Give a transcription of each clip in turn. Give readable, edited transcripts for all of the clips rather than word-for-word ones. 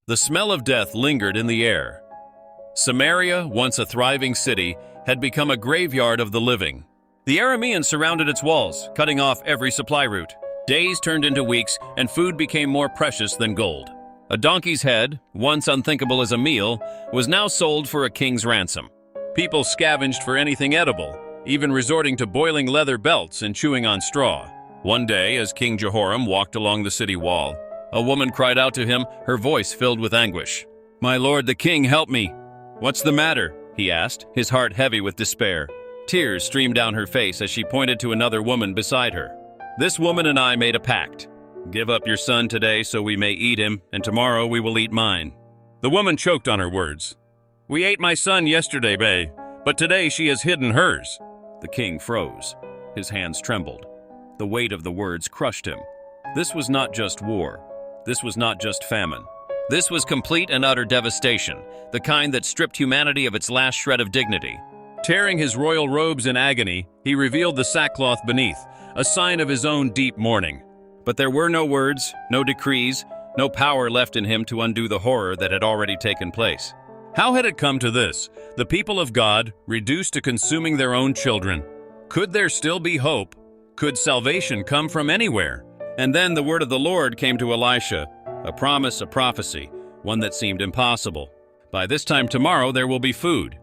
The smell of death lingered in the air. Samaria, once a thriving city, had become a graveyard of the living. The Arameans surrounded its walls, cutting off every supply route. Days turned into weeks, and food became more precious than gold. A donkey's head, once unthinkable as a meal, was now sold for a king's ransom. People scavenged for anything edible, even resorting to boiling leather belts and chewing on straw. One day, as King Jehoram walked along the city wall, a woman cried out to him, her voice filled with anguish. "My lord the king, help me!" "What's the matter?" he asked, his heart heavy with despair. Tears streamed down her face as she pointed to another woman beside her. "This woman and I made a pact. Give up your son today so we may eat him, and tomorrow we will eat mine." The woman choked on her words. "We ate my son yesterday, bae, but today she has hidden hers." The king froze. His hands trembled. The weight of the words crushed him. This was not just war. This was not just famine. This was complete and utter devastation, the kind that stripped humanity of its last shred of dignity. Tearing his royal robes in agony, he revealed the sackcloth beneath, a sign of his own deep mourning. But there were no words, no decrees, no power left in him to undo the horror that had already taken place. How had it come to this? The people of God, reduced to consuming their own children. Could there still be hope? Could salvation come from anywhere? And then the word of the Lord came to Elisha, a promise, a prophecy, one that seemed impossible. By this time tomorrow there will be food.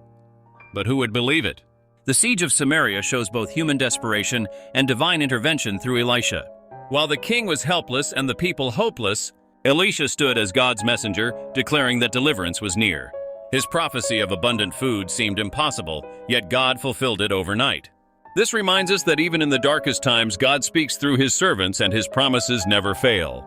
But who would believe it? The siege of Samaria shows both human desperation and divine intervention through Elisha. While the king was helpless and the people hopeless, Elisha stood as God's messenger, declaring that deliverance was near. His prophecy of abundant food seemed impossible, yet God fulfilled it overnight. This reminds us that even in the darkest times, God speaks through his servants and his promises never fail.